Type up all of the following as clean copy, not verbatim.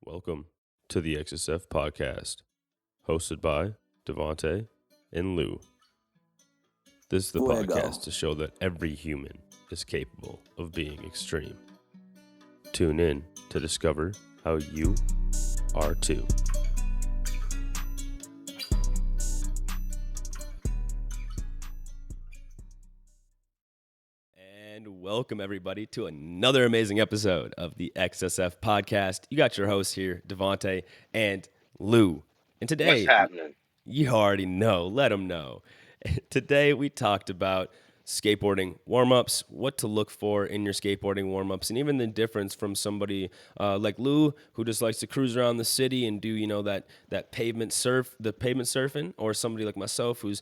Welcome to the XSF podcast, hosted by Devante and Lou. This is the podcast to show that every human is capable of being extreme. Tune in to discover how you are too. And welcome everybody to another amazing episode of the XSF podcast. You got your hosts here, Devante and Lou. And today, what's happening? You already know. Let them know. Today we talked about skateboarding warmups, what to look for in your skateboarding warmups, and even the difference from somebody like Lou, who just likes to cruise around the city and do that pavement surfing, or somebody like myself who's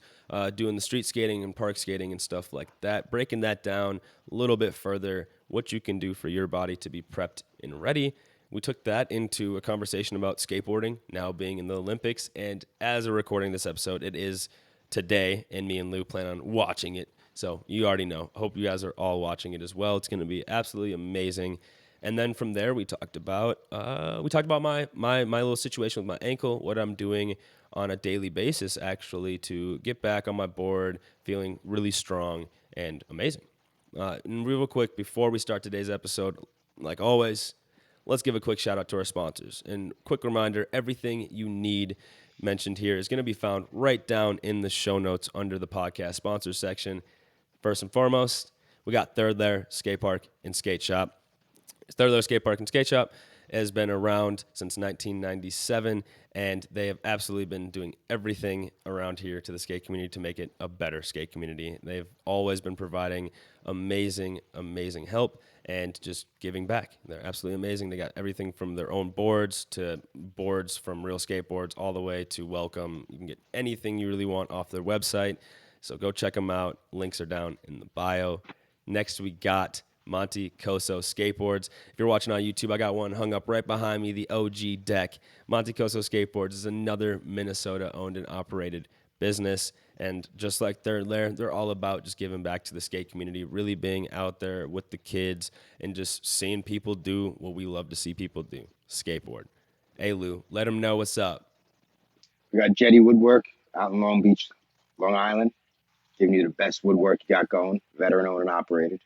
doing the street skating and park skating and stuff like that. Breaking that down a little bit further, what you can do for your body to be prepped and ready. We took that into a conversation about skateboarding now being in the Olympics, and as we're recording this episode, it is today, and me and Lou plan on watching it. So you already know. I hope you guys are all watching it as well. It's going to be absolutely amazing. And then from there, we talked about my little situation with my ankle, what I'm doing on a daily basis actually to get back on my board, feeling really strong and amazing. And real quick, before we start today's episode, like always, let's give a quick shout out to our sponsors. And quick reminder, everything you need mentioned here is going to be found right down in the show notes under the podcast sponsors section. First and foremost, we got Third Layer Skate Park and Skate Shop. Third Layer Skate Park and Skate Shop has been around since 1997, and they have absolutely been doing everything around here to the skate community to make it a better skate community. They've always been providing amazing, amazing help and just giving back. They're absolutely amazing. They got everything from their own boards to boards from real skateboards all the way to welcome. You can get anything you really want off their website. So go check them out. Links are down in the bio. Next, we got Monte, Coso Skateboards. If you're watching on YouTube, I got one hung up right behind me, the OG deck. Monte Coso Skateboards is another Minnesota-owned and operated business. And just like Third Layer, they're all about just giving back to the skate community, really being out there with the kids and just seeing people do what we love to see people do, skateboard. Hey, Lou, let them know what's up. We got Jetty Woodwork out in Long Beach, Long Island, giving you the best woodwork you got going, veteran-owned and operated.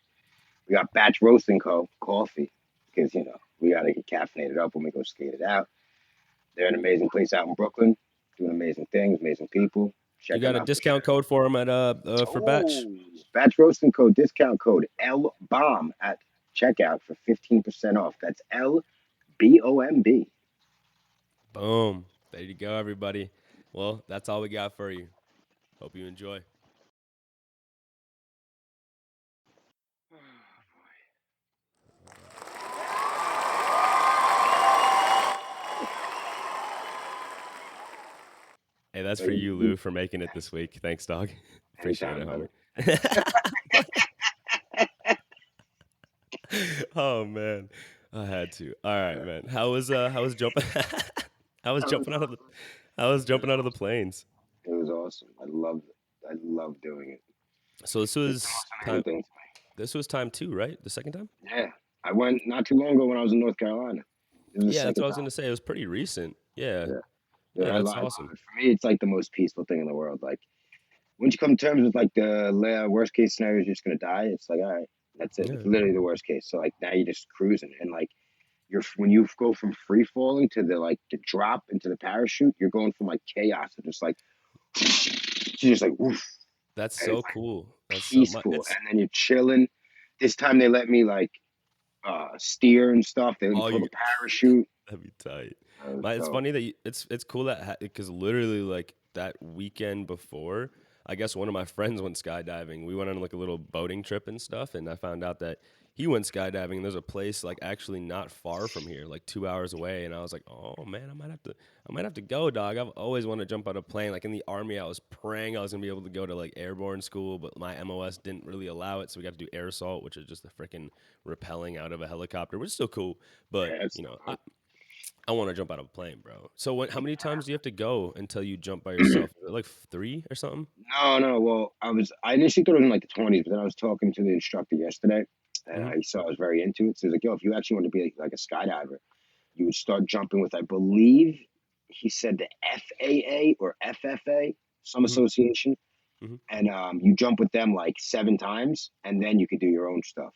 We got Batch Roasting Co. Coffee, because, we got to get caffeinated up when we go skate it out. They're an amazing place out in Brooklyn, doing amazing things, amazing people. Check you got a discount code for them for Batch? Batch Roasting Co. discount code LBOMB at checkout for 15% off. That's LBOMB. Boom. There you go, everybody. Well, that's all we got for you. Hope you enjoy. Hey, that's for you, Lou, for making it this week. Thanks, dog. Appreciate it, homie. Oh man, I had to. All right, man. How was jumping? I was jumping out of the planes. It was awesome. I loved doing it. So this was time. This was time 2, right? The second time? Yeah, I went not too long ago when I was in North Carolina. Yeah, that's what I was gonna say. It was pretty recent. Yeah, that's awesome. For me, it's like the most peaceful thing in the world. Like, once you come to terms with like the worst case scenario, you're just gonna die. It's like, all right, that's it. Yeah. It's literally the worst case. So like now you're just cruising, and like when you go from free falling to the drop into the parachute, you're going from like chaos to just like woof. That's so cool. That's peaceful, and then you're chilling. This time they let me like steer and stuff. They let me pull the parachute. That'd be tight. It's funny that it's cool that because literally like that weekend before, I guess one of my friends went skydiving. We went on like a little boating trip and stuff, and I found out that he went skydiving. And there's a place like actually not far from here, like 2 hours away. And I was like, oh man, I might have to go, dog. I've always wanted to jump out of a plane. Like in the Army, I was praying I was gonna be able to go to like airborne school, but my MOS didn't really allow it, so we got to do air assault, which is just the freaking rappelling out of a helicopter, which is still cool. But I want to jump out of a plane, bro. So how many times do you have to go until you jump by yourself? Like 3 or something? No. Well, I initially thought it was in like the 20s, but then I was talking to the instructor yesterday, and I saw I was very into it. So he was like, yo, if you actually want to be like a skydiver, You would start jumping with, I believe he said the FAA or FFA, some Hmm. association, Hmm. and you jump with them like 7 times, and then you could do your own stuff.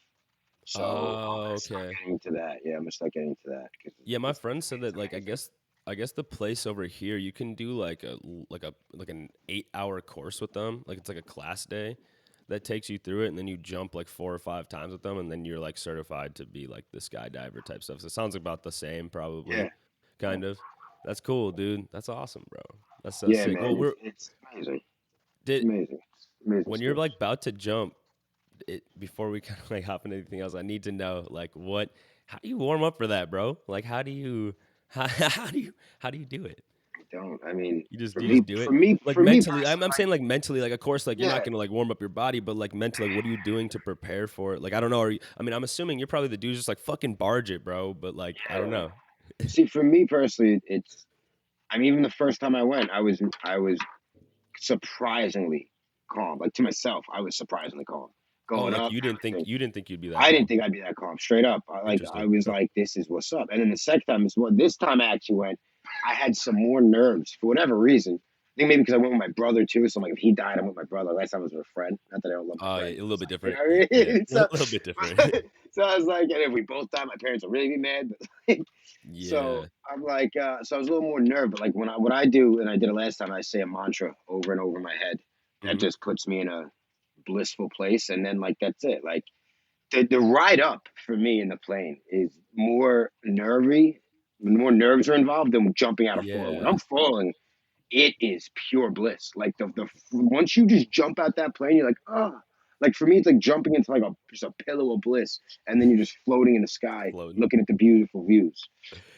So I'm Oh, gonna start okay. getting into that. Yeah, I'm gonna start getting into that because Yeah, my it's friend said that like amazing. I guess the place over here you can do like an 8 hour course with them. Like it's like a class day that takes you through it, and then you jump like 4 or 5 times with them, and then you're like certified to be like the skydiver type stuff. So it sounds about the same, probably, Yeah, yeah, kind of. That's cool, dude. That's awesome, bro. That's so yeah, sick. Well, man. It's we're it's amazing. It's did amazing. It's amazing when you're experience. like about to jump, before we kind of like hop into anything else, I need to know like how do you warm up for that, bro? Like how do you do it? I don't. I mean, You for just me, do for it me, like for me mentally. personally, I'm saying like mentally, like of course, like you're not yeah, gonna like warm up your body, but like mentally, like what are you doing to prepare for it? Like I don't know. I mean, I'm assuming you're probably the dude just like fucking barge it, bro. But like I don't yeah. know. See, for me personally, it's. I mean, even the first time I went, I was surprisingly calm. Like to myself, I was surprisingly calm. Oh, Going like up, everything. you didn't think you'd be that I didn't calm. think I'd be that calm. Straight up, I Interesting. was Huh. like, "This is what's up." And then the second time is what. This time I actually went. I had some more nerves for whatever reason. I think maybe because I went with my brother too. So I'm like, if he died, I'm with my brother. Last time I was with a friend. Not that I don't love my Oh, yeah, friend. a little It's bit like, you different. know what I Yeah, mean? a little bit different. So I was like, and if we both die, my parents will really be mad. But so Yeah. I'm like, so I was a little more nervous. But like what I do, and I did it last time, I say a mantra over and over in my head. That Hmm. just puts me in a blissful place, and then like that's it. Like the ride up for me in the plane is more nervy. More nerves are involved than jumping out of falling. When Yeah. I'm falling, it is pure bliss. Like the once you just jump out that plane, you're like, oh. Like for me, it's like jumping into like just a pillow of bliss, and then you're just floating in the sky, Floating. looking at the beautiful views.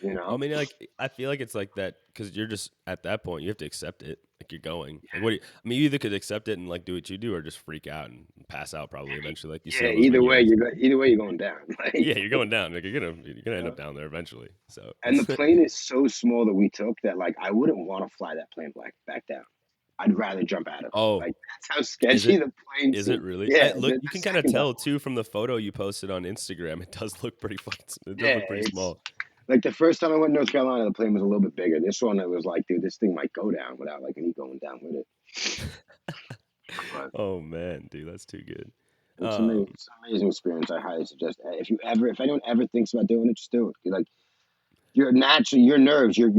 You I know? mean, like I feel like it's like that because you're just at that point you have to accept it. Like you're going. Like what? I mean, you either could accept it and like do what you do, or just freak out and pass out probably eventually, like you see Yeah. on those videos. Either way, you're going down. Like, Yeah, you're going down. Like you're gonna end uh, up down there eventually. So and the plane is so small that we took that like I wouldn't want to fly that plane back down. I'd rather jump out of it. oh, Like that's how is sketchy it? the plane Is it seemed. really? Yeah, I look. You the can kind of second time. tell too from the photo you posted on Instagram. It does look pretty fucking. It does Yeah, look pretty it's small. like the first time I went to North Carolina, the plane was a little bit bigger. This one, it was like, dude, this thing might go down without like me going down with it. But Oh man, dude, that's too good. it's amazing. It's an amazing experience. I highly suggest. If anyone ever thinks about doing it, just do it. 'Cause, like your naturally, your nerves, your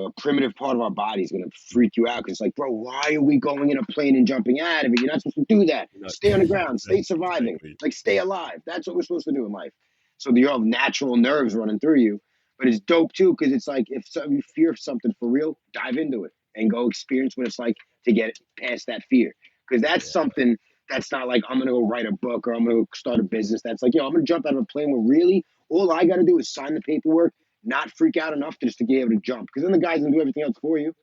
a primitive part of our body is gonna freak you out. Because it's like, bro, why are we going in a plane and jumping out of it? You're not supposed to do that. You're not- Stay on the ground. Stay surviving. exactly. Like stay alive. That's what we're supposed to do in life. So you have natural nerves running through you, but it's dope too because it's like if you fear something for real, dive into it and go experience what it's like to get past that fear. Because that's Yeah. something that's not like I'm gonna go write a book or I'm gonna start a business. That's like, yo, I'm gonna jump out of a plane where really all I gotta do is sign the paperwork, not freak out enough to just to be able to jump. Because then the guys gonna do everything else for you.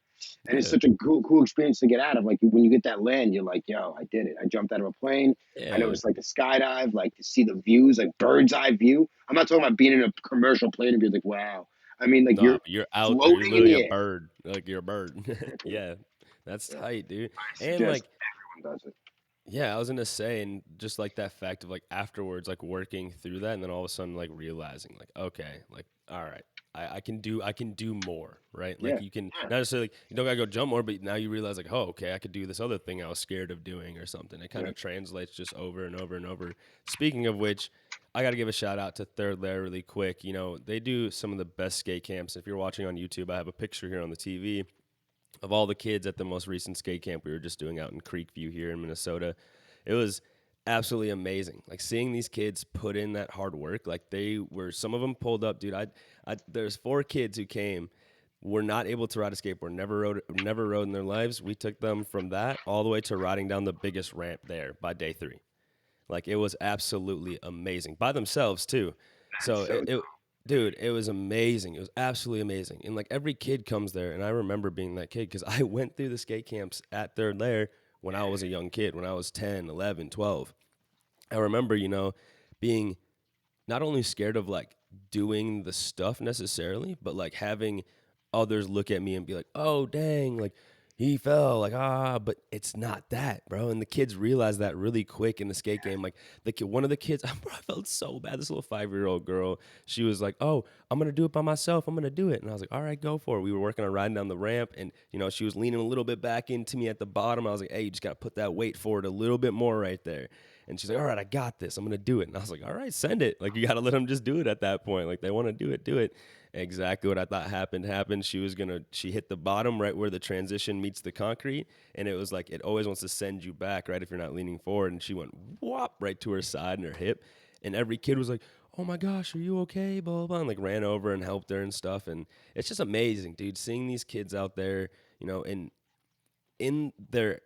And it's Yeah. such a cool experience to get out of. Like when you get that land, you're like, yo, I did it. I jumped out of a plane. I know Yeah. it's like a skydive, like to see the views, like bird's eye view. I'm not talking about being in a commercial plane and be like, wow. I mean, like Nah, you're but you're out there. You're floating in literally the a air. bird. Like you're a bird. Exactly. Yeah. That's Yeah. tight, dude. I And suggest like, everyone does it. yeah, I was gonna say, and just like that fact of like afterwards, like working through that, and then all of a sudden, like realizing, like, okay, like, all right, I can do more, right? Yeah. Like you can Yeah. not necessarily, you don't gotta go jump more, but now you realize, like, oh, okay, I could do this other thing I was scared of doing or something. It kind Yeah. of translates just over and over and over. Speaking of which, I got to give a shout out to Third Lair really quick. You know, they do some of the best skate camps. If you're watching on YouTube, I have a picture here on the TV of all the kids at the most recent skate camp we were just doing out in Creekview here in Minnesota. It was absolutely amazing. Like seeing these kids put in that hard work. Like they were, some of them pulled up, dude. There's 4 kids who came, were not able to ride a skateboard, never rode in their lives. We took them from that all the way to riding down the biggest ramp there by day 3. Like it was absolutely amazing by themselves too. That's So so dude, it was amazing. It was absolutely amazing. And like every kid comes there, and I remember being that kid because I went through the skate camps at Third Lair when I was a young kid, when I was 10, 11, 12. I remember, being not only scared of like doing the stuff necessarily, but like having others look at me and be like, "Oh, dang, like he fell, like, but it's not that, bro. And the kids realize that really quick in the skate game. Like one of the kids, bro, I felt so bad. This little 5-year-old girl, she was like, "Oh, I'm gonna do it by myself. I'm gonna do it." And I was like, "All right, go for it." We were working on riding down the ramp, and she was leaning a little bit back into me at the bottom. I was like, "Hey, you just gotta put that weight forward a little bit more right there." And she's like, "All right, I got this. I'm gonna do it." And I was like, "All right, send it." Like you gotta let them just do it at that point. Like they want to do it, do it. Exactly what I thought happened. She hit the bottom right where the transition meets the concrete, and it was like it always wants to send you back, right? If you're not leaning forward, and she went whop right to her side and her hip, and every kid was like, "Oh my gosh, are you okay?" Blah blah blah, and like ran over and helped her and stuff, and it's just amazing, dude, seeing these kids out there, and in their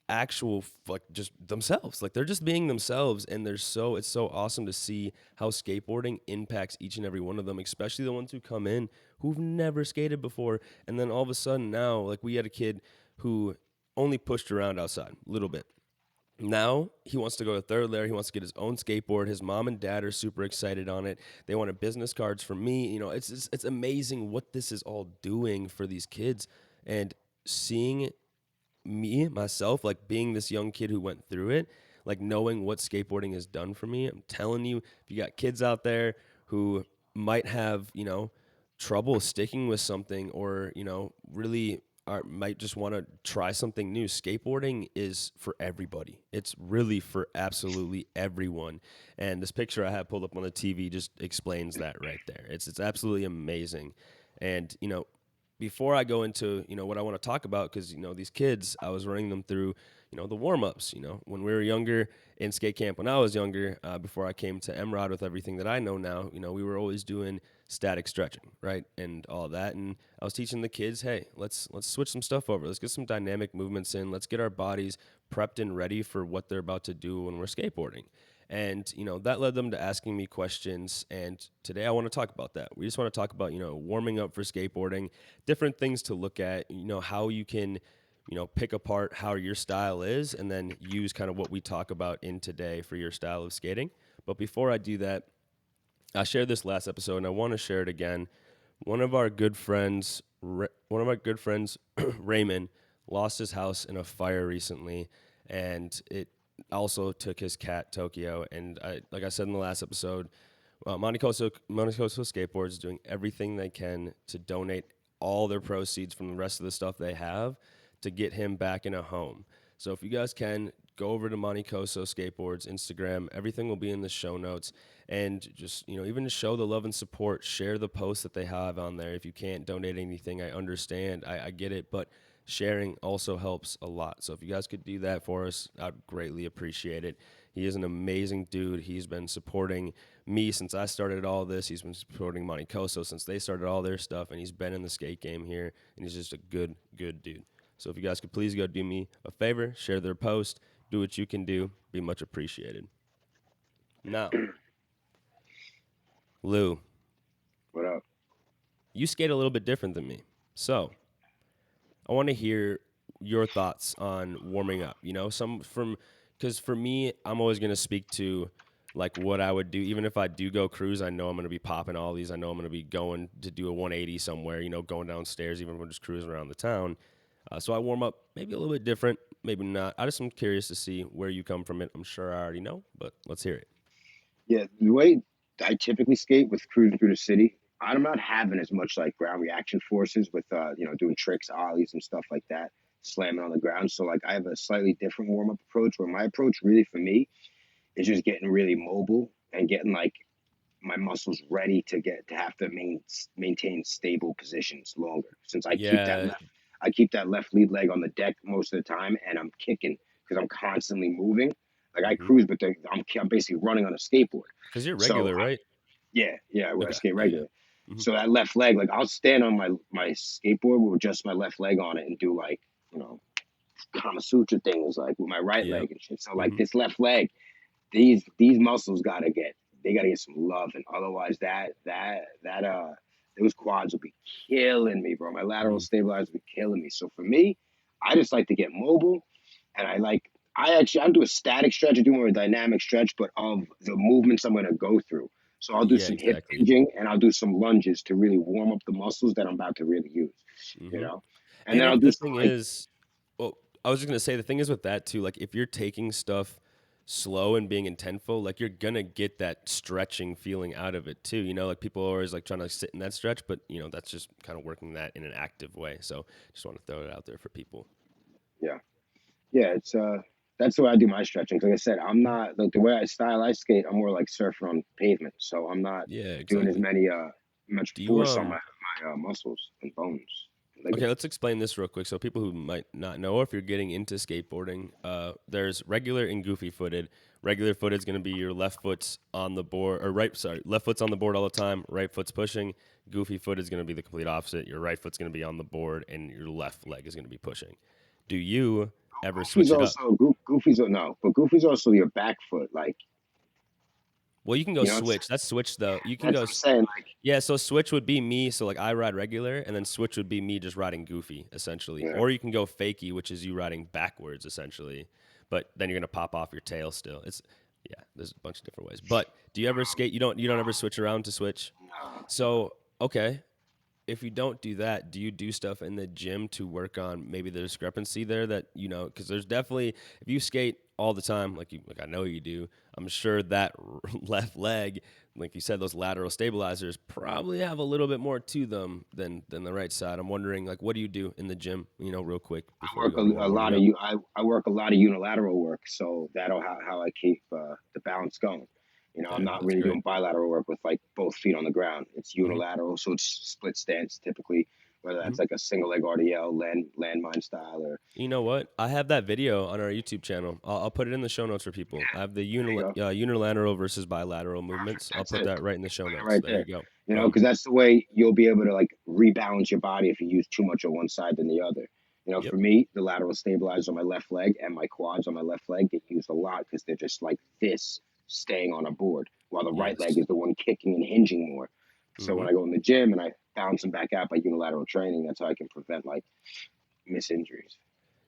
actual like just themselves, like they're just being themselves, and it's so awesome to see how skateboarding impacts each and every one of them, especially the ones who come in who've never skated before, and then all of a sudden now, like we had a kid who only pushed around outside a little bit. Now he wants to go to third layer. He wants to get his own skateboard. His mom and dad are super excited on it. They wanted business cards from me. It's amazing what this is all doing for these kids, and seeing me myself, like being this young kid who went through it, like knowing what skateboarding has done for me. I'm telling you, if you got kids out there who might have trouble sticking with something, or really might just want to try something new, skateboarding is for everybody. It's really for absolutely everyone, and this picture I have pulled up on the TV just explains that right there. It's absolutely amazing. And before I go into what I want to talk about, because these kids, I was running them through the warm ups. When we were younger in skate camp, when I was younger, before I came to MROD with everything that I know now, we were always doing static stretching, right, and all that. And I was teaching the kids, hey, let's switch some stuff over. Let's get some dynamic movements in. Let's get our bodies prepped and ready for what they're about to do when we're skateboarding. And, that led them to asking me questions. And today I want to talk about that. We just want to talk about, warming up for skateboarding, different things to look at, how you can, pick apart how your style is, and then use kind of what we talk about in today for your style of skating. But before I do that, I shared this last episode and I want to share it again. One of our good friends, Raymond, lost his house in a fire recently, and it also took his cat Tokyo. And like I said in the last episode, Monte Coso Skateboards is doing everything they can to donate all their proceeds from the rest of the stuff they have to get him back in a home. So if you guys can, go over to Monte Coso Skateboards Instagram. Everything will be in the show notes. And just, even to show the love and support, share the posts that they have on there. If you can't donate anything, I understand. I get it. But sharing also helps a lot. So if you guys could do that for us, I'd greatly appreciate it. He is an amazing dude. He's been supporting me since I started all this. He's been supporting Monte Coso since they started all their stuff, and he's been in the skate game here, and he's just a good dude. So if you guys could please go do me a favor, share their post, do what you can do, be much appreciated. Now, Lou, What up? you skate a little bit different than me. So I want to hear your thoughts on warming up. Because for me, I'm always going to speak to like what I would do. Even if I do go cruise, I know I'm going to be popping all these. I know I'm going to be going to do a 180 somewhere, going downstairs, even if I'm just cruising around the town. So I warm up maybe a little bit different, maybe not. I just am curious to see where you come from it. I'm sure I already know, but let's hear it. Yeah, the way I typically skate with cruising through the city, I'm not having as much like ground reaction forces with doing tricks, ollies, and stuff like that, slamming on the ground. So like I have a slightly different warm up approach where my approach really for me is just getting really mobile and getting like my muscles ready to get to have to maintain stable positions longer. Since Yeah. I keep that left lead leg on the deck most of the time, and I'm kicking because I'm constantly moving. Like I Mm-hmm. cruise, but I'm basically running on a skateboard. Because you're So regular, right? yeah, I Okay. skate Yeah, yeah. regular. Mm-hmm. So that left leg, like I'll stand on my skateboard with just my left leg on it and do like Kama Sutra things like with my right Yep. leg and shit. So like Mm-hmm. this left leg, these muscles gotta get some love, and otherwise those quads will be killing me, bro. My lateral Mm-hmm. stabilizer will be killing me. So for me, I just like to get mobile, and I do a static stretch. I do more of a dynamic stretch, but of the movements I'm gonna go through. So I'll do Yeah, some hip exactly. hinging and I'll do some lunges to really warm up the muscles that I'm about to really use, you Mm-hmm. know. And And then I'll if do the some thing like is, Well, I was just gonna say the thing is with that too. Like if you're taking stuff slow and being intentful, like you're gonna get that stretching feeling out of it too. You know, like people are always like trying to sit in that stretch, but you know that's just kind of working that in an active way. So just want to throw it out there for people. Yeah, yeah. It's that's the way I do my stretching. Like I said, I'm not like the way I skate. I'm more like surfing on pavement, so I'm not Yeah, doing as exactly. many much Do you force on my muscles and bones, and Okay, ligaments. let's explain this real quick. So people who might not know, or if you're getting into skateboarding, there's regular and goofy footed. Regular footed is going to be your left foot's on the board, or right, sorry, left foot's on the board all the time, right foot's pushing. Goofy foot is going to be the complete opposite. Your right foot's going to be on the board, and your left leg is going to be pushing. Do you ever Goofy's switch it up? also Goofy's no, but Goofy's also your back foot. Like Well, you can go you know, what I'm saying? switch. That's switch though. You can That's go. what I'm saying. Like Yeah, so switch would be me. So like I ride regular, and then switch would be me just riding goofy, essentially. yeah, Or you can go fakie, which is you riding backwards, essentially. But then you're gonna pop off your tail still. It's yeah, there's a bunch of different ways. But do you ever skate? You don't ever switch around to switch. no, So okay, if you don't do that, do you do stuff in the gym to work on maybe the discrepancy there that you know? Because there's definitely if you skate all the time, like I know you do, I'm sure that left leg, like you said, those lateral stabilizers probably have a little bit more to them than the right side. I'm wondering, like, what do you do in the gym? You know, real quick I before we work go into a warming lot of up. you. I work a lot of unilateral work, so that'll how I keep the balance going. You know, I'm There, not that's really great. doing bilateral work with like both feet on the ground. It's hmm unilateral, so it's split stance typically, whether hmm that's like a single leg RDL, landmine style, or You know what? I have that video on our YouTube channel. I'll put it in the show notes for people. I have the there you go. unilateral versus bilateral Perfect. movements. I'll That's put it. that right in the show Explain it notes. right There you there. go. You know, Boom. because that's the way you'll be able to like rebalance your body if you use too much on one side than the other. You know, Yep. for me, the lateral stabilizers on my left leg and my quads on my left leg get used a lot because they're just like this, staying on a board, while the right leg Yes. is the one kicking and hinging more. So hmm when I go in the gym and I bounce them back out by unilateral training, that's how I can prevent like miss injuries.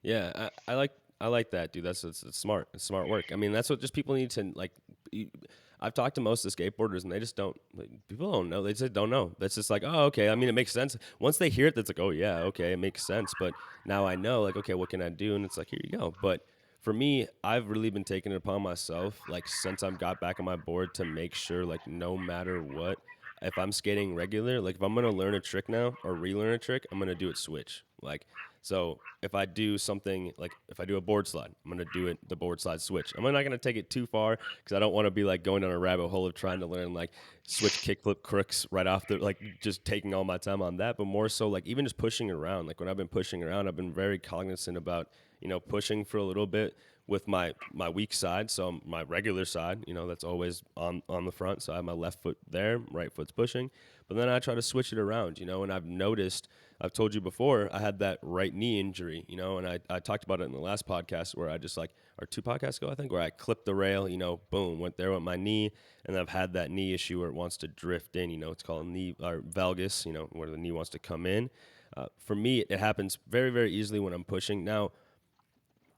Yeah, I like that, dude. It's smart. It's smart work. I mean, that's what just people need to like. you- I've talked to most of the skateboarders, and they just don't. Like, people don't know. They just don't know. That's just like, oh, okay. I mean, it makes sense. Once they hear it, that's like, oh yeah, okay, it makes sense. But now I know, like, okay, what can I do? And it's like, here you go. But for me, I've really been taking it upon myself, like since I've got back on my board, to make sure, like, no matter what, if I'm skating regular, like if I'm gonna learn a trick now or relearn a trick, I'm gonna do it switch. Like so if I do something like if I do a board slide, I'm gonna do it the board slide switch. I'm not gonna take it too far because I don't want to be like going down a rabbit hole of trying to learn like switch kickflip crooks right off the like just taking all my time on that. But more so like even just pushing around. Like when I've been pushing around, I've been very cognizant about pushing for a little bit with my weak side, so my regular side, that's always on the front. So I have my left foot there, right foot's pushing, but then I try to switch it around, and I've noticed, I've told you before, I had that right knee injury, and I talked about it in the last podcast where I just like, or 2 podcasts ago, I think, where I clipped the rail, boom, went there with my knee, and I've had that knee issue where it wants to drift in, it's called knee or valgus, where the knee wants to come in. For me, it happens very, very easily when I'm pushing. Now,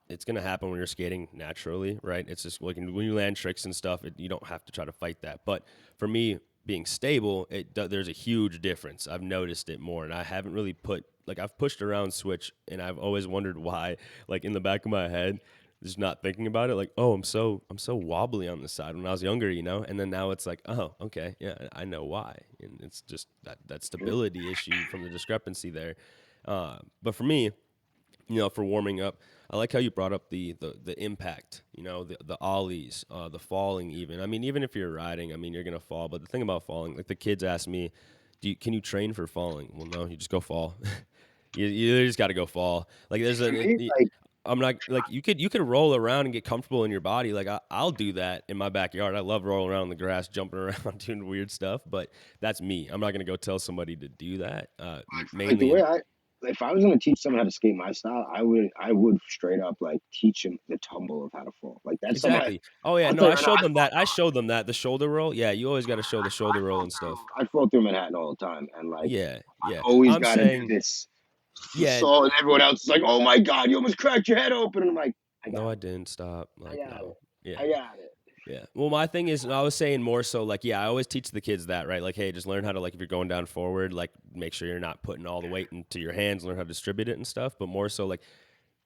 it's going to happen when you're skating naturally, right? It's just like when you land tricks and stuff, you don't have to try to fight that. But for me, being stable, there's a huge difference. I've noticed it more, and I haven't really I've pushed around switch, and I've always wondered why. Like in the back of my head, just not thinking about it. Like, oh, I'm so wobbly on the side when I was younger, and then now it's like, oh, okay, yeah, I know why, and it's just that stability issue from the discrepancy there. But for me, for warming up, I like how you brought up the impact, the ollies, the falling even. I mean, even if you're riding, I mean, you're going to fall. But the thing about falling, like the kids ask me, can you train for falling? Well, no, you just go fall. you just got to go fall. Like For me, like I'm not like you could roll around and get comfortable in your body. Like I'll do that in my backyard. I love rolling around in the grass, jumping around, doing weird stuff. But that's me. I'm not going to go tell somebody to do that. like the Mainly way in. I if I was gonna teach someone how to skate my style, I would straight up like teach them the tumble of how to fall. Like that's something Exactly. Oh yeah, I'll no, tell you I right now, showed them that. I showed them that the shoulder roll. Yeah, you always got to show the shoulder roll and stuff. I fall through Manhattan all the time, and like Yeah, yeah. I always I'm got to do saying, this. yeah. So and everyone else is like, "Oh my god, you almost cracked your head open," and I'm like, "I No, got I it, didn't stop. I Like, got no. it, Yeah, I got it." yeah. Well, my thing is, I was saying more so like, yeah, I always teach the kids that, right? Like, hey, just learn how to, like, if you're going down forward, like, make sure you're not putting all the weight into your hands, learn how to distribute it and stuff. But more so, like,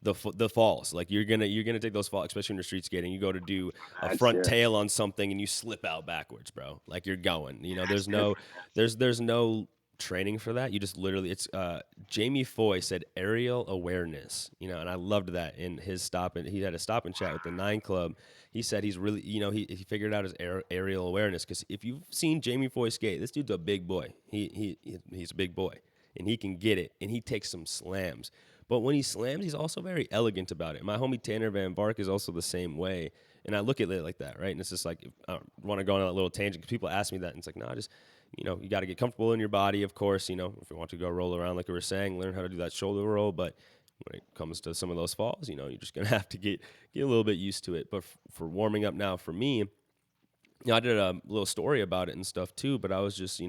the falls. Like you're gonna take those falls, especially when you're street skating. You go to do a That's front yeah. tail on something and you slip out backwards, bro. Like you're going. That's different. There's no training for that. You just literally it's Jamie Foy said aerial awareness. And I loved that in his stop, and he had a stop and chat with the Nine Club. He said he's really he figured out his aerial awareness, because if you've seen Jamie Foy skate, this dude's a big boy. He's a big boy, and he can get it, and he takes some slams. But when he slams, he's also very elegant about it. My homie Tanner Van Bark is also the same way. And I look at it like that, right? And it's just like, I want to go on that little tangent, because people ask me that, and it's like, no, just, you got to get comfortable in your body, of course. If you want to go roll around, like we were saying, learn how to do that shoulder roll. But when it comes to some of those falls, you're just going to have to get a little bit used to it. But for warming up now, for me, I did a little story about it and stuff too, but I was just,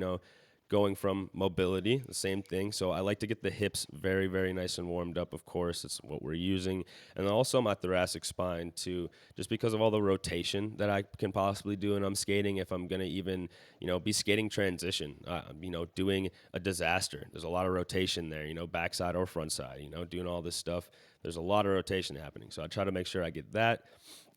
going from mobility, the same thing. So I like to get the hips very, very nice and warmed up, of course. It's what we're using. And then also my thoracic spine too, just because of all the rotation that I can possibly do when I'm skating. If I'm going to even, be skating transition, doing a disaster, there's a lot of rotation there, backside or front side, doing all this stuff. There's a lot of rotation happening. So I try to make sure I get that.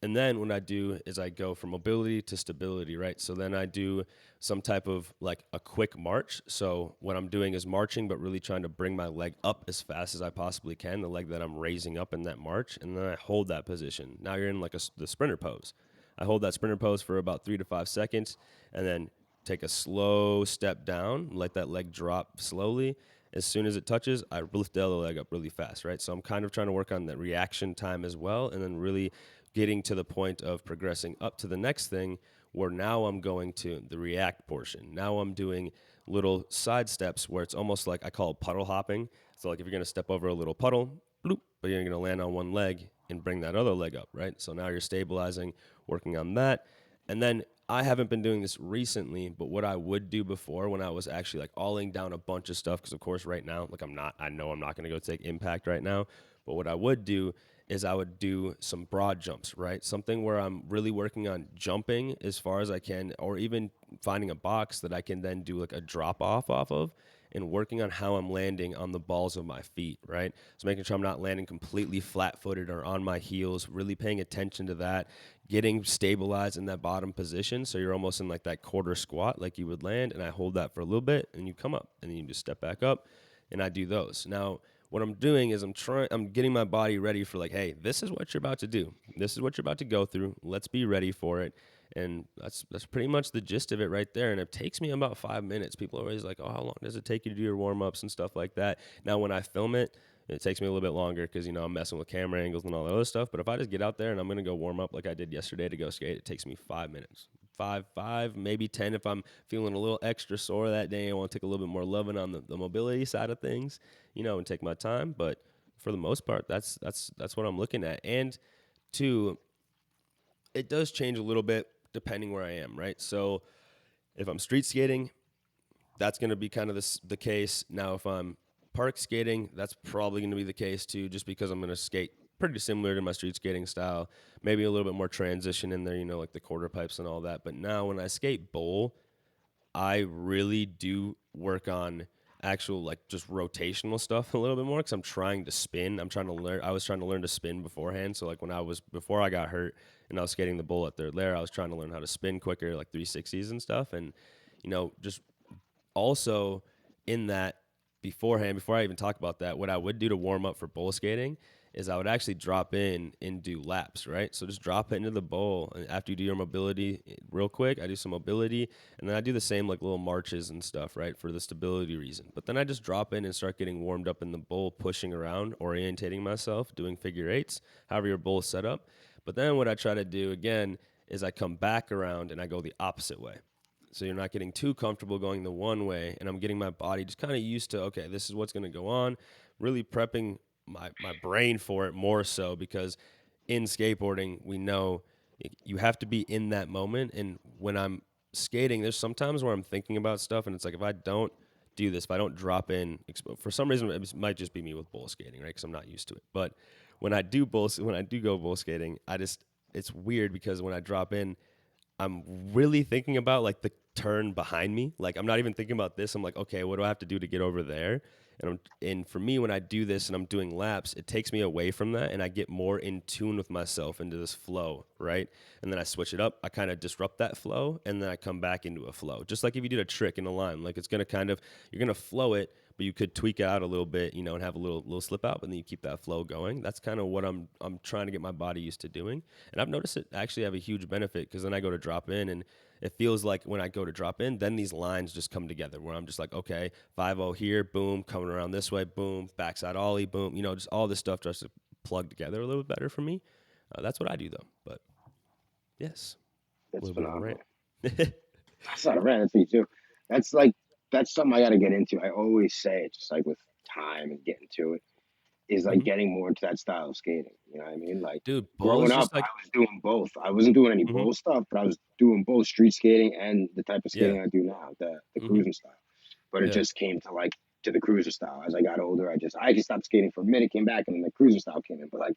And then what I do is I go from mobility to stability, right? So then I do some type of like a quick march. So what I'm doing is marching, but really trying to bring my leg up as fast as I possibly can, the leg that I'm raising up in that march. And then I hold that position. Now you're in like the sprinter pose. I hold that sprinter pose for about 3 to 5 seconds, and then take a slow step down, let that leg drop slowly. As soon as it touches, I lift the other leg up really fast, right? So I'm kind of trying to work on the reaction time as well, and then really getting to the point of progressing up to the next thing, where now I'm going to the react portion. Now I'm doing little side steps where it's almost like, I call it puddle hopping. So like if you're going to step over a little puddle, bloop, but you're going to land on one leg and bring that other leg up, right? So now you're stabilizing, working on that. And then I haven't been doing this recently, but what I would do before, when I was actually like alling down a bunch of stuff, because of course right now, like I know I'm not going to go take impact right now, but what I would do is I would do some broad jumps, right? Something where I'm really working on jumping as far as I can, or even finding a box that I can then do like a drop off of, and working on how I'm landing on the balls of my feet, right? So making sure I'm not landing completely flat footed or on my heels, really paying attention to that, getting stabilized in that bottom position. So you're almost in like that quarter squat, like you would land. And I hold that for a little bit, and you come up, and then you just step back up, and I do those. Now, what I'm doing is I'm getting my body ready for like, hey, this is what you're about to do. This is what you're about to go through. Let's be ready for it. And that's pretty much the gist of it right there. And it takes me about 5 minutes. People are always like, oh, how long does it take you to do your warm-ups and stuff like that? Now, when I film it, it takes me a little bit longer, because, I'm messing with camera angles and all that other stuff. But if I just get out there and I'm going to go warm up like I did yesterday to go skate, it takes me 5 minutes. Five, maybe 10 if I'm feeling a little extra sore that day. I want to take a little bit more loving on the mobility side of things, and take my time. But for the most part, that's what I'm looking at. And two, it does change a little bit depending where I am, right? So if I'm street skating, that's going to be kind of the case. Now, if I'm park skating, that's probably going to be the case too, just because I'm going to skate pretty similar to my street skating style. Maybe a little bit more transition in there, like the quarter pipes and all that. But now when I skate bowl, I really do work on actual like just rotational stuff a little bit more, because I'm trying to spin. I was trying to learn to spin beforehand. So like before I got hurt and I was skating the bowl at third layer, I was trying to learn how to spin quicker, like 360s and stuff. And, just also in that beforehand, before I even talk about that, what I would do to warm up for bowl skating is I would actually drop in and do laps, right? So just drop it into the bowl, and after you do your mobility real quick, I do some mobility, and then I do the same like little marches and stuff, right, for the stability reason. But then I just drop in and start getting warmed up in the bowl, pushing around, orientating myself, doing figure eights, however your bowl is set up. But then what I try to do again is I come back around and I go the opposite way. So you're not getting too comfortable going the one way, and I'm getting my body just kind of used to, okay, this is what's going to go on, really prepping my brain for it more so, because in skateboarding, we know you have to be in that moment. And when I'm skating, there's sometimes where I'm thinking about stuff, and it's like, if I don't do this, if I don't drop in, for some reason, it might just be me with bowl skating, right? Because I'm not used to it. But when I do go bowl skating, it's weird, because when I drop in, I'm really thinking about like the turn behind me. Like I'm not even thinking about this. I'm like, okay, what do I have to do to get over there? And for me, when I do this and I'm doing laps, it takes me away from that, and I get more in tune with myself into this flow, right? And then I switch it up. I kind of disrupt that flow, and then I come back into a flow. Just like if you did a trick in a line, like it's gonna kind of you're gonna flow it, but you could tweak it out a little bit, and have a little slip out, but then you keep that flow going. That's kind of what I'm trying to get my body used to doing, and I've noticed it actually have a huge benefit because then I go to drop in, and it feels like when I go to drop in, then these lines just come together where I'm just like, okay, 5-0 here, boom, coming around this way, boom, backside ollie, boom, just all this stuff just to plug together a little bit better for me. That's what I do though. But yes, a That's little bit of a phenomenal. rant. That's not a rant. That's me too. That's like that's something I got to get into. I always say it, just like with time and getting to it, is like Mhm. getting more into that style of skating. You know what I mean? Like Dude, bowl growing is up, just I like, was doing both. I wasn't doing any mhm, bowl stuff, but I was doing both street skating and the type of yeah, skating I do now, the mhm, cruising style. But it yeah, just came to the cruiser style. As I got older, I just stopped skating for a minute, came back, and then the cruiser style came in. But like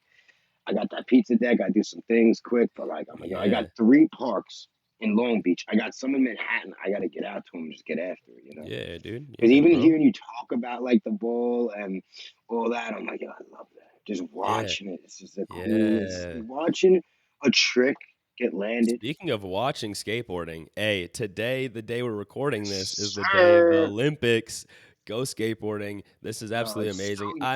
I got that pizza deck. I do some things quick, but like I'm like, yo, I got yeah, 3 parks in Long Beach. I got some in Manhattan. I got to get out to them and just get after it, you know? yeah, dude, Because yeah, even bro, hearing you talk about like the bowl and all that, I'm like, yo, I love that. Just yeah, watching it, it's just the coolest. yeah. Watching a trick get landed. Speaking of watching skateboarding, hey, today, the day we're recording this, is the day of the Sir, Olympics. Go skateboarding. This is yo, absolutely it's so. amazing. I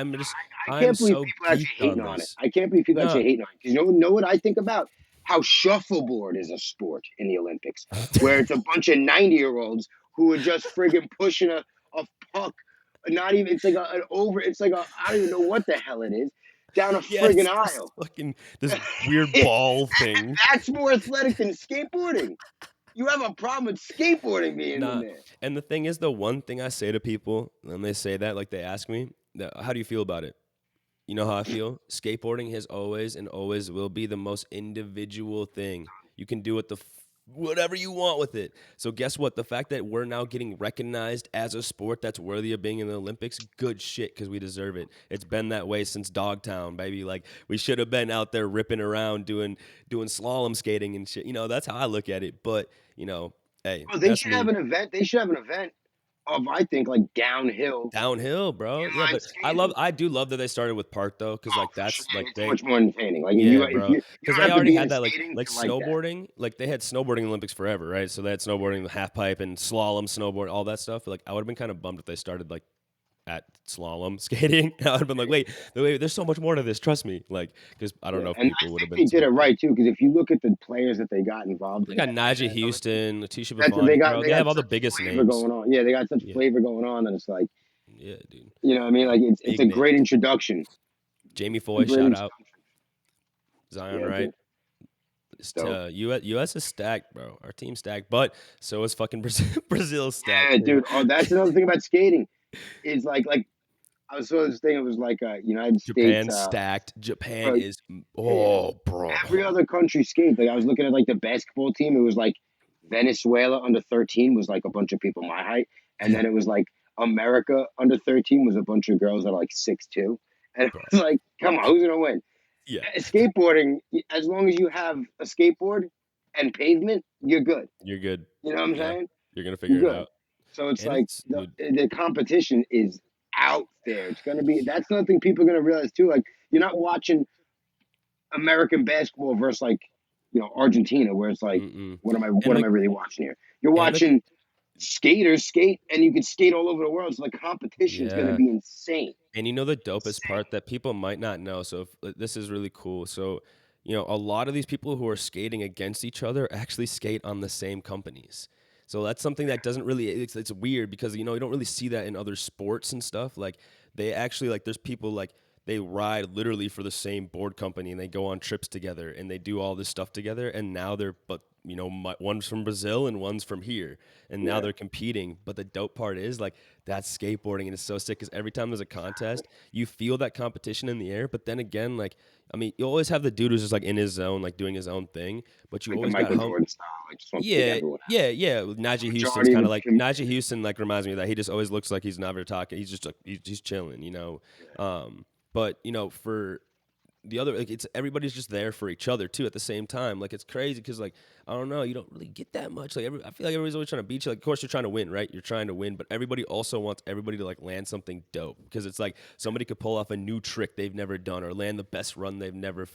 I'm can't believe so people actually geeked hating on on it. this. I can't believe people No. actually hating on it. Because know what I think about? How shuffleboard is a sport in the Olympics, where it's a bunch of 90-year-olds who are just friggin' pushing a puck. Not even, it's like an over, it's like I don't even know what the hell it is, down a Yeah, friggin' it's this aisle. fucking this weird ball thing. That's more athletic than skateboarding. You have a problem with skateboarding being in Nah. there. And the thing is, the one thing I say to people when they say that, like they ask me, how do you feel about it? You know how I feel? Skateboarding has always and always will be the most individual thing. You can do whatever you want with it. So guess what? The fact that we're now getting recognized as a sport that's worthy of being in the Olympics, good shit, because we deserve it. It's been that way since Dogtown, baby. Like we should have been out there ripping around doing slalom skating and shit. That's how I look at it. But hey, Well, they that's should have me. an event. They should have an event of, I think, like downhill Downhill, bro. Yeah, inline but skating. I do love that they started with park though, because Oh, like for sure. that's Yeah, like it's they much more entertaining. Like Yeah, if bro. you Because don't they have to already be had into that skating like to like that. snowboarding. Like they had snowboarding Olympics forever, right? So they had snowboarding, the half pipe, and slalom, snowboard, all that stuff. Like I would have been kind of bummed if they started like at slalom skating. I would have been like, wait, there's so much more to this. Trust me. Like, because I don't Yeah, know if and people I would have think been they did it super. right too. Because if you look at the players that they got involved They in got that Najee Olympics, Houston, Letitia that's they Buffoni, got bro. they They have got all the such biggest flavor names. going on. Yeah, they got such Yeah, flavor going on that it's like, yeah, dude. you know what I mean? Yeah, Like it's big a great names. introduction. Jamie A Foy, great shout out. introduction. Zion Yeah, Wright. dude. So US is stacked, bro. Our team's stacked, but so is fucking Brazil. Brazil's stacked yeah, too. dude. Oh, that's another thing about skating. Is like I was sort of this thing. It was like United States. Japan stacked. Japan Bro, is yeah, oh, bro. every other country skates. Like I was looking at like the basketball team. It was like Venezuela under 13 was like a bunch of people my height, and Yeah, then it was like America under 13 was a bunch of girls that are like 6'2", and it bro. was like, come on, who's gonna win? Yeah, Skateboarding, as long as you have a skateboard and pavement, you're good. you're good. You know what I'm Yeah, saying? you're gonna You're figure it good. out. So it's And like it's the dude, the competition is out there. It's gonna be that's another thing people are gonna realize too. Like you're not watching American basketball versus like Argentina, where it's like, mm-mm. what And am I the really watching here? You're and the watching skaters skate, and you can skate all over the world. So the competition is going to yeah. be insane. And the dopest Insane. part that people might not know. So this is really cool. So, a lot of these people who are skating against each other actually skate on the same companies. So that's something that doesn't really it's weird because you don't really see that in other sports and stuff. Like they actually like there's people like they ride literally for the same board company and they go on trips together and they do all this stuff together and now they're one's from Brazil and one's from here and now Yeah. they're competing. But the dope part is like that's skateboarding and it's so sick because every time there's a contest, you feel that competition in the air. But then again, like I mean, you always have the dude who's just like in his zone, like doing his own thing. But you Like the always got Michael home. Jordan style. Like just wants to take Yeah, everyone out. yeah, yeah. Najee Houston's Majority of kind of the like Najee Houston. Like reminds me of that. He just always looks like he's never talking. He's just like he's chilling, yeah. But for the other, like, it's everybody's just there for each other too at the same time. Like, it's crazy because, like, I don't know, you don't really get that much. Like, I feel like everybody's always trying to beat you. Like, of course you're trying to win, right? You're trying to win, but everybody also wants everybody to like land something dope because it's like somebody could pull off a new trick they've never done or land the best run they've never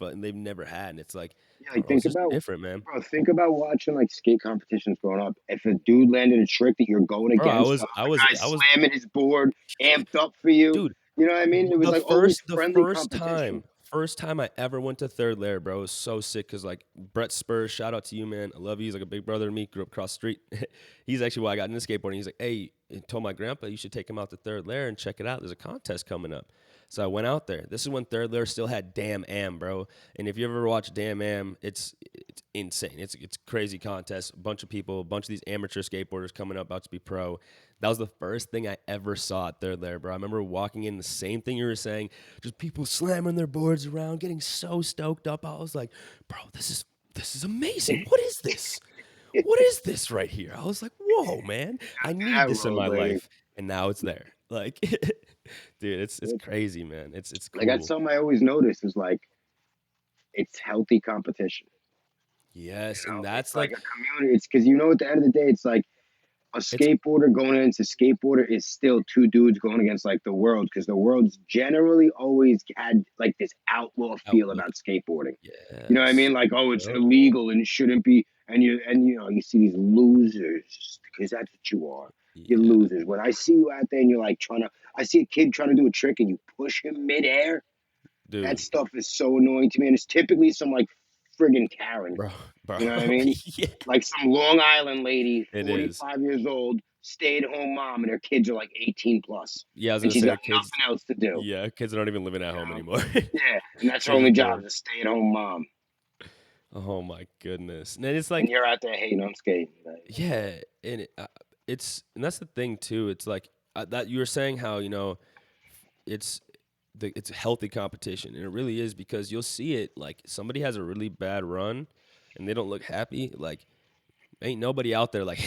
had, and it's like, Yeah, I don't like know, it's just different, man. think about watching like skate competitions growing up. If a dude landed a trick that you're going Bro, against, the other guy I was, slamming his board, amped up for you. dude. You know what I mean? It was The like always first the friendly first competition. time first time I ever went to third layer, bro, it was so sick because like Brett Spurs, shout out to you, man. I love you. He's like a big brother to me. Grew up across the street. He's actually why I got into skateboarding. He's like, hey, he told my grandpa you should take him out to third layer and check it out. There's a contest coming up. So I went out there. This is when third layer still had Damn Am, bro. And if you ever watched Damn Am, it's insane. It's crazy contest. A bunch of people, a bunch of these amateur skateboarders coming up about to be pro. That was the first thing I ever saw at third layer, bro. I remember walking in, the same thing you were saying, just people slamming their boards around, getting so stoked up. I was like, bro, this is amazing. What is this? What is this right here? I was like, whoa, man, I need That this in my rollerblading. life, and now it's there. Like, dude, it's crazy, man. It's Like that's cool. something I always notice is like it's healthy competition. You Yes, and know, it's that's like like a community. It's because you know at the end of the day, it's like a it's skateboarder going into skateboarder is still two dudes going against like the world because the world's generally always had like this outlaw feel outlook. about skateboarding. You know what I Yes. mean? Like, oh, it's Yep. illegal and it shouldn't be. And you know you see these losers because that's what you are. You're Yeah, losers. When I see you out there and you're like trying to, I see a kid trying to do a trick and you push him midair. That dude, stuff is so annoying to me, and it's typically some like friggin' Karen. bro, bro. You know what I mean? Yeah, Like some Long Island lady, it is. 45 years old, stay-at-home mom, and her kids are like 18 plus, Yeah, I was and gonna she's say got our kids. nothing else to do. Yeah, kids aren't even living at You home know? anymore. Yeah, and that's her They're only just job bored. is a stay-at-home mom, Oh my goodness. And then it's and like, you're out there hating on skating. Like, yeah, and and that's the thing too. It's like that you were saying how it's it's a healthy competition, and it really is because you'll see it like somebody has a really bad run, and they don't look happy. Like ain't nobody out there like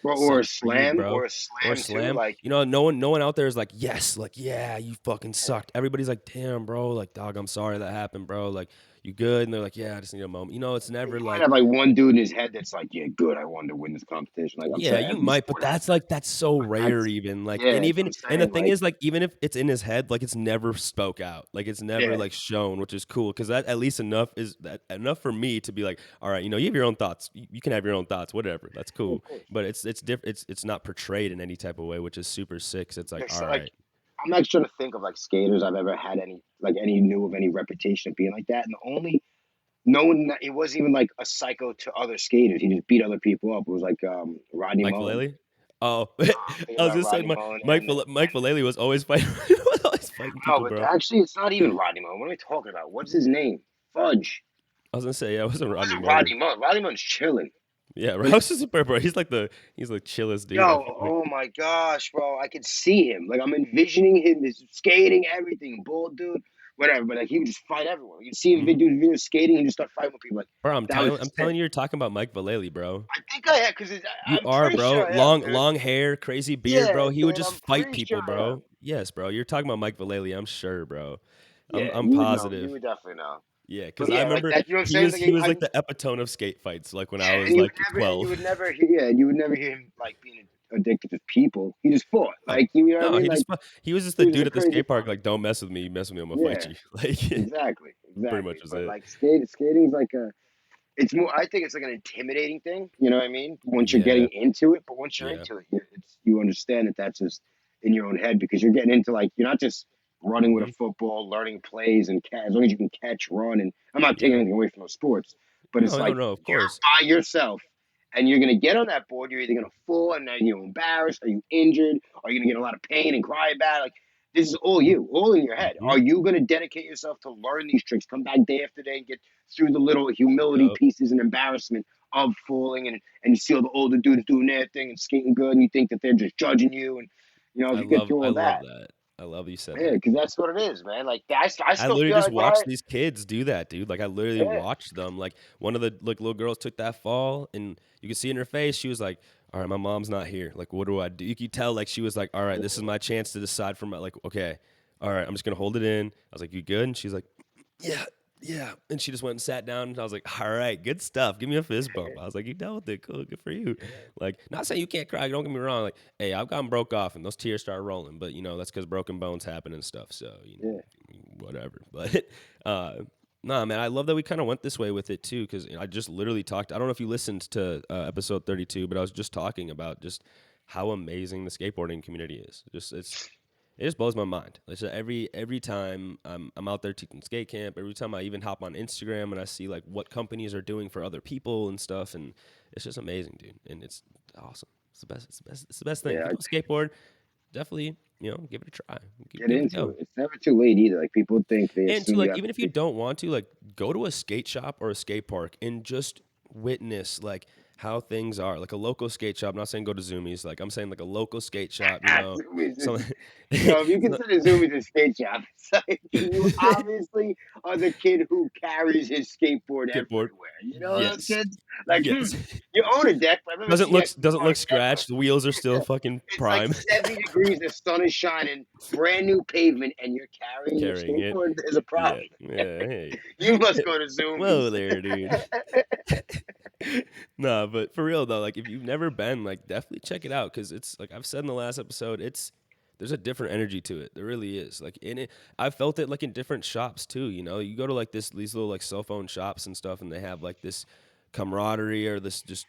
bro, sucks for you, bro. or a Or slam too. slam. Like, No one out there is like, yes, like, yeah, you fucking sucked. Everybody's like, damn, bro, like, dog, I'm sorry that happened, bro. Like, you good? And they're like, yeah, I just need a moment. It's you never might like, have like one dude in his head that's like, yeah, good, I wanted to win this competition. Like, I'm yeah, sure you every might, but sport has that's that. like that's so But rare that's even. Like yeah, and that's what I'm even and the saying. thing Like, is like even if it's in his head, like it's never spoke out. Like it's never yeah, like shown, which is cool because that at least enough is that enough for me to be like, all right, you have your own thoughts. You can have your own thoughts, whatever. That's yeah, cool. of course. But it's different. It's not portrayed in any type of way, which is super sick. So it's like, Yeah, all so like right, I'm actually trying to think of like skaters I've ever had any knew of any reputation of being like that. And the only no one it wasn't even like a psycho to other skaters. He just beat other people up. It was like Rodney Mike Mullen. Vallely. Oh, I'm thinking I was about gonna say Rodney Mullen Mike Vallely was always fighting, was always fighting no, people, but bro. actually it's not even Rodney Mullen. What am I talking about? What's his name? Fudge. I was gonna say, yeah, it wasn't It Rodney wasn't Mullen. Rodney Mullen. Rodney Mullen's chilling. Yeah, But Rouse is super, bro. He's like chillest dude. I yo, feel like. oh my gosh, bro. I could see him. Like I'm envisioning him is skating, everything, bald dude, whatever. But like he would just fight everyone. You'd see him Mhm. videos skating and just start fighting with people. Like Bro, that was I'm just him. telling you, you're talking about Mike Vallely, bro. I think I am because You I'm are, pretty bro. sure I am, dude. Long hair, crazy beard, Yeah, bro. He would dude, just I'm fight pretty sure people, I am. bro. Yes, bro. You're talking about Mike Vallely, I'm sure, bro. Yeah, I'm you would know. You positive. would definitely know. Yeah, But because I yeah, like remember that. You know what I'm saying? he was I, like the epitome of skate fights, like when I yeah, was like and you 12. would never hear, yeah, and you would never hear him like being addicted to people. He just fought. No, Like you know what I no, mean? Like he was just he the was just dude a at the crazy skate park, fighter. like, don't mess with me. You mess with me, I'm gonna fight Yeah, you. Like exactly, pretty much exactly. was But it. like skating is like a it's more I think it's like an intimidating thing, you know what I mean? Once you're Yeah, getting into it, but once you're yeah. into it, you understand that that's just in your own head because you're getting into like you're not just running with a Hmm. football, learning plays and as long as you can catch, run, and I'm not taking Yeah. anything away from those sports, but it's No, no, like no, of course. you're by yourself and you're gonna get on that board. You're either gonna fall and now you're embarrassed, are you injured, are you gonna get a lot of pain and cry about it? Like this is all you, all in your head. Hmm. Are you gonna dedicate yourself to learn these tricks, come back day after day, and get through the little humility Yep. pieces and embarrassment of falling and you see all the older dudes doing their thing and skating good and you think that they're just judging you and if you get through I all love that, that. I love you said yeah, that. because that's what it is, man. Like I I still literally feel just like when watched I these kids do that, dude. Like I literally yeah watched them. Like one of the like little girls took that fall, and you could see in her face she was like, "All right, my mom's not here. Like, what do I do?" You could tell like she was like, "All right, this is my chance to decide for my like, okay, all right, I'm just gonna hold it in." I was like, "You good?" And she's like, yeah, yeah. And she just went and sat down, and I was like, all right, good stuff. Give me a fist bump. I was like, you dealt with it. Cool, good for you. Like, not saying you can't cry. Don't get me wrong. Like, hey, I've gotten broke off, and those tears start rolling. But that's because broken bones happen and stuff. So Yeah. whatever. But nah, man, I love that we kind of went this way with it too, because I just literally talked. I don't know if you listened to episode 32, but I was just talking about just how amazing the skateboarding community is. It just blows my mind. Like, so every time I'm out there teaching skate camp, every time I even hop on Instagram and I see like what companies are doing for other people and stuff, and it's just amazing, dude. And it's awesome. It's the best. It's the best. It's the best thing. If Yeah, you don't skateboard, definitely give it a try. get Give it a into go. it. It's never too late either. Like people think they And to assume you like, have even to if you be. don't want to, like, go to a skate shop or a skate park and just witness like how things are. Like a local skate shop. I'm not saying go to Zoomies. Like I'm saying like a local skate shop. Zoomies Some, Yo, if you some consider Zoomies a skate shop, it's like you obviously are the kid who carries his skateboard skateboard. everywhere. You know those Yes, kids? Like, yes. you own a deck. I remember Doesn't seeing look that doesn't on look camera. scratched. The wheels are still fucking It's like prime. 70 degrees, the sun is shining, brand new pavement, and you're carrying your Carrying it. skateboard. There's a Yeah, problem. yeah. Hey, You must go to Zoomies. whoa there, dude. Nah, but for real though, like if you've never been, like definitely check it out because it's like I've said in the last episode, there's a different energy to it. There really is. Like in it, I felt it like in different shops too. You go to like these little like cell phone shops and stuff, and they have like this camaraderie or this just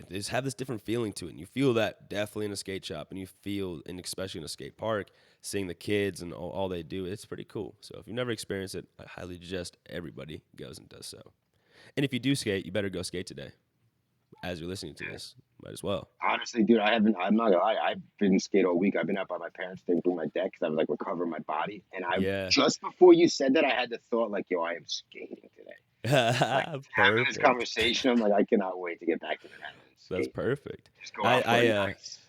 they just have this different feeling to it. And you feel that definitely in a skate shop, and you feel, and especially in a skate park, seeing the kids and all they do. It's pretty cool. So if you've never experienced it, I highly suggest everybody goes and does so. And if you do skate, you better go skate today. As you're listening to this, might as well. Honestly, dude, I haven't. I'm not gonna lie. I've been skate all week. I've been out by my parents' thing through my deck because I was like recovering my body. And I Yeah. just before you said that, I had the thought like, yo, I am skating today. Like having this Perfect. conversation, I'm like, I cannot wait to get back to Manhattan and That's skate. perfect. Just go I out for a I uh nice.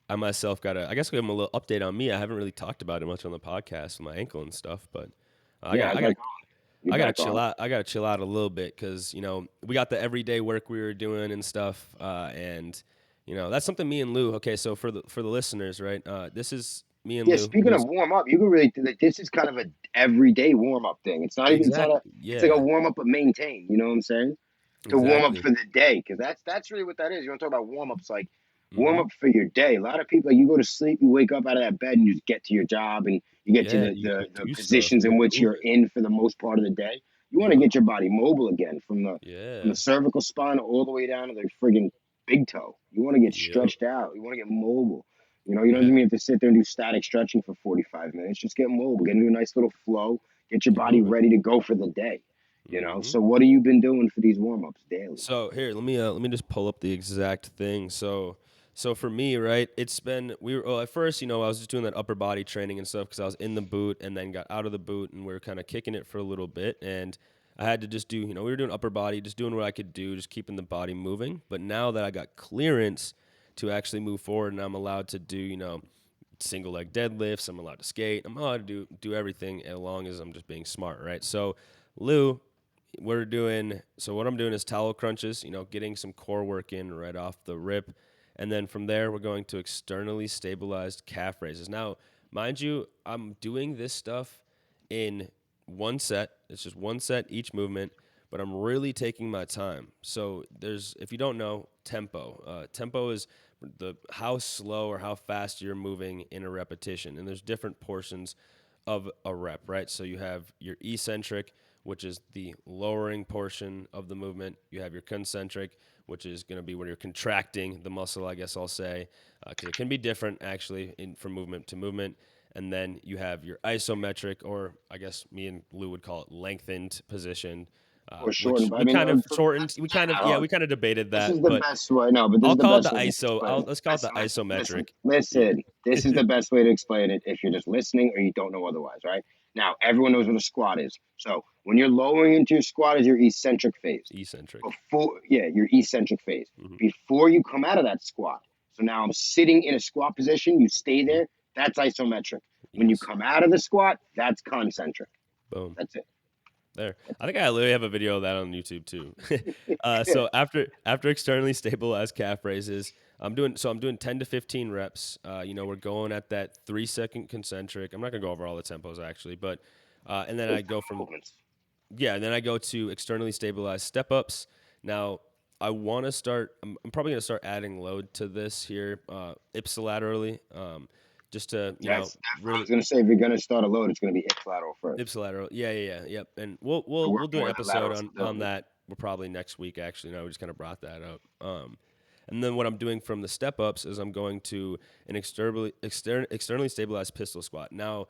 I myself I guess give them a little update on me. I haven't really talked about it much on the podcast with my ankle and stuff, but I Yeah, got how's I got that to going? You I gotta back chill on? out. I gotta chill out a little bit because we got the everyday work we were doing and stuff, and that's something me and Lou. Okay, so for the listeners, right? This is me and Yeah, Lou. speaking of warm up, you can really like this is kind of a everyday warm up thing. It's not even it's not Exactly. a it's like a Yeah. warm up but maintain. You know what I'm saying? To warm up Exactly. for the day because that's really what that is. You want to talk about warm ups like warm Mm-hmm. up for your day. A lot of people like you go to sleep, you wake up out of that bed and you just get to your job and you get to Yeah. the You the, the do stuff. positions You in get which you're moving. in for the most part of the day. You want to Yup. get your body mobile again from the Yeah. cervical spine all the way down to the friggin' big toe. You want to get Yep. stretched out. You want to get mobile. You don't Yeah. even have to sit there and do static stretching for 45 minutes. Just get mobile, get into a nice little flow, get your Get body moving. ready to go for the day. Mm-hmm. So what have you been doing for these warm ups daily? So here, let me just pull up the exact thing. So for me, right, it's been we were well, at first, I was just doing that upper body training and stuff because I was in the boot and then got out of the boot and we were kind of kicking it for a little bit and I had to just do, we were doing upper body, just doing what I could do, just keeping the body moving. But now that I got clearance to actually move forward and I'm allowed to do, single leg deadlifts, I'm allowed to skate, I'm allowed to do everything as long as I'm just being smart, right? So Lou, so what I'm doing is towel crunches, getting some core work in right off the rip. And then from there, we're going to externally stabilized calf raises. Now, mind you, I'm doing this stuff in one set. It's just one set each movement, but I'm really taking my time. So if you don't know, tempo. Tempo is how slow or how fast you're moving in a repetition. And there's different portions of a rep, right? So you have your eccentric, which is the lowering portion of the movement. You have your concentric, which is going to be where you're contracting the muscle, I guess I'll say, because it can be different actually from movement to movement. And then you have your isometric, or I guess me and Lou would call it lengthened position, Or which shortened? I we mean, kind of shortened. that's We not kind of, that yeah, hard. we kind of debated This that, is the but best way. No, but this is I'll the call it best the way to ISO. explain it. Let's call it the isometric. Listen. This is the best way to explain it if you're just listening or you don't know otherwise, right? Now, everyone knows what a squat is. So when you're lowering into your squat is your eccentric phase. Eccentric. Your eccentric phase. Hmm. Before you come out of that squat. So now I'm sitting in a squat position. You stay Hmm. there. That's isometric. When you Yes. come out of the squat, that's concentric. Boom. That's it. There. I think I literally have a video of that on YouTube too. So after externally stabilized calf raises, I'm doing 10 to 15 reps. We're going at that 3-second concentric. I'm not gonna go over all the tempos actually, but and then I go from Movements. yeah, and then I go to externally stabilized step ups. Now, I want to start, I'm probably going to start adding load to this here, ipsilaterally, just to, That's I really was gonna say if you're gonna start a load, it's gonna be ipsilateral first. ipsilateral. Yeah, yeah, yeah, yep. And To work we'll do an more of that episode lateral on stability. that. We're probably next week actually. No, we just kind of brought that up. And then what I'm doing from the step ups is I'm going to an externally stabilized pistol squat. Now,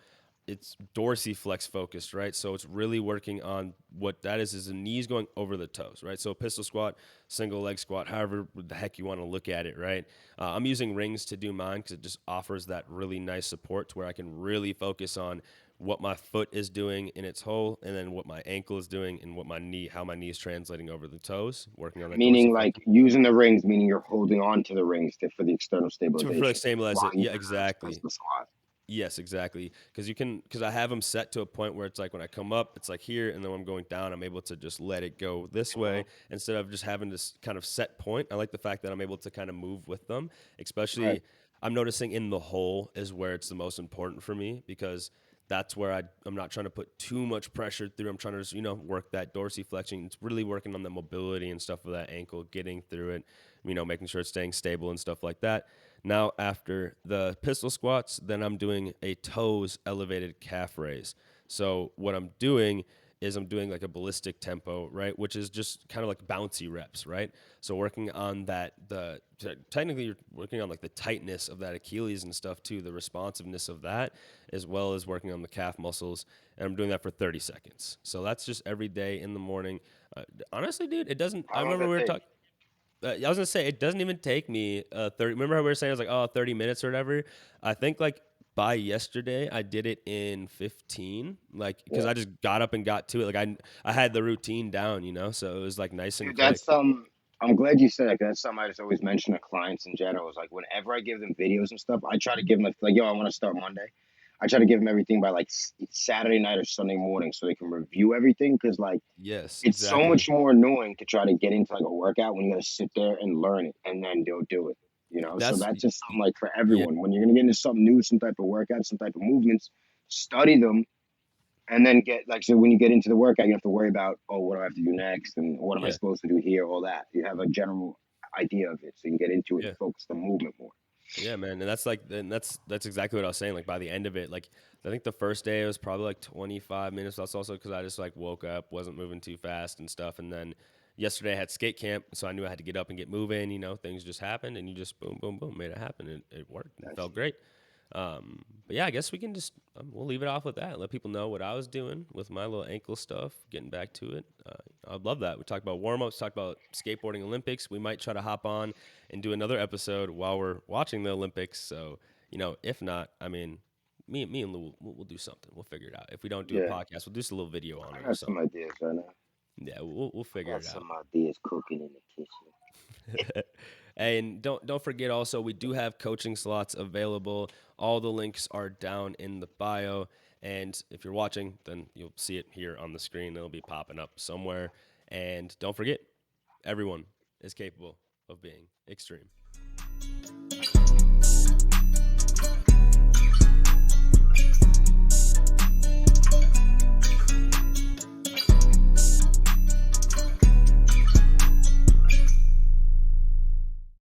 it's dorsiflex focused, right? So it's really working on what that is the knees going over the toes, right? So pistol squat, single leg squat, however the heck you want to look at it, right? I'm using rings to do mine because it just offers that really nice support to where I can really focus on what my foot is doing in its whole, and then what my ankle is doing, and what my knee, how my knee is translating over the toes, working on that Meaning like dorsiflexion. using the rings, meaning you're holding on to the rings for the external To like stabilization stabilize while it, you yeah, do the exactly. pistol squat. Yes, exactly. Because I have them set to a point where it's like when I come up, it's like here, and then when I'm going down, I'm able to just let it go this way instead of just having this kind of set point. I like the fact that I'm able to kind of move with them, Right. especially I'm noticing in the hole is where it's the most important for me because that's where I'm not trying to put too much pressure through. I'm trying to just, work that dorsiflexion. It's really working on the mobility and stuff of that ankle, getting through it, making sure it's staying stable and stuff like that. Now, after the pistol squats, then I'm doing a toes elevated calf raise. So what I'm doing is I'm doing like a ballistic tempo, right? Which is just kind of like bouncy reps, right? So working on technically you're working on like the tightness of that Achilles and stuff too, the responsiveness of that, as well as working on the calf muscles. And I'm doing that for 30 seconds. So that's just every day in the morning. Honestly, dude, it doesn't, I How long does remember that we were take? talking, I was gonna say it doesn't even take me 30. Remember how we were saying it was like 30 minutes or whatever. I think like by yesterday I did it in 15. Like because Yeah. I just got up and got to it. Like I had the routine down, so it was like nice and Dude, quick. that's I'm glad you said that 'cause that's something I just always mention to clients in general. Is like whenever I give them videos and stuff, I try to give them like, yo, I want to start Monday. I try to give them everything by like Saturday night or Sunday morning so they can review everything. Because like Yes, it's so exactly. much more annoying to try to get into like a workout when you got to sit there and learn it and then go do it. So That's that's just something like for yeah, everyone. When you're gonna get into something new, some type of workout, some type of movements, study them and then get like so when you get into the workout, you have to worry about what do I have to do next and what am I yeah, supposed to do here, all that. You have a general idea of it, so you can get into it yeah. and focus the movement more. Yeah, man, and that's exactly what I was saying. Like by the end of it, like I think the first day it was probably like 25 minutes. That's also because I just like woke up, wasn't moving too fast and stuff. And then yesterday I had skate camp, so I knew I had to get up and get moving. Things just happened, and you just boom, boom, boom, made it happen, and it worked and That's felt great. But yeah, I guess we can just we'll leave it off with that. Let people know what I was doing with my little ankle stuff, getting back to it. I'd love that. We talked about warm ups, talked about skateboarding Olympics. We might try to hop on and do another episode while we're watching the Olympics. So if not, I mean, me and Lou, we'll do something. We'll figure it out. If we don't do a yeah. podcast, we'll do just a little video on I it or got some something. ideas right now. Yeah, we'll I figure got it out. some ideas cooking in the kitchen. And don't forget also we do have coaching slots available. All the links are down in the bio. And if you're watching, then you'll see it here on the screen. It'll be popping up somewhere. And don't forget, everyone is capable of being extreme.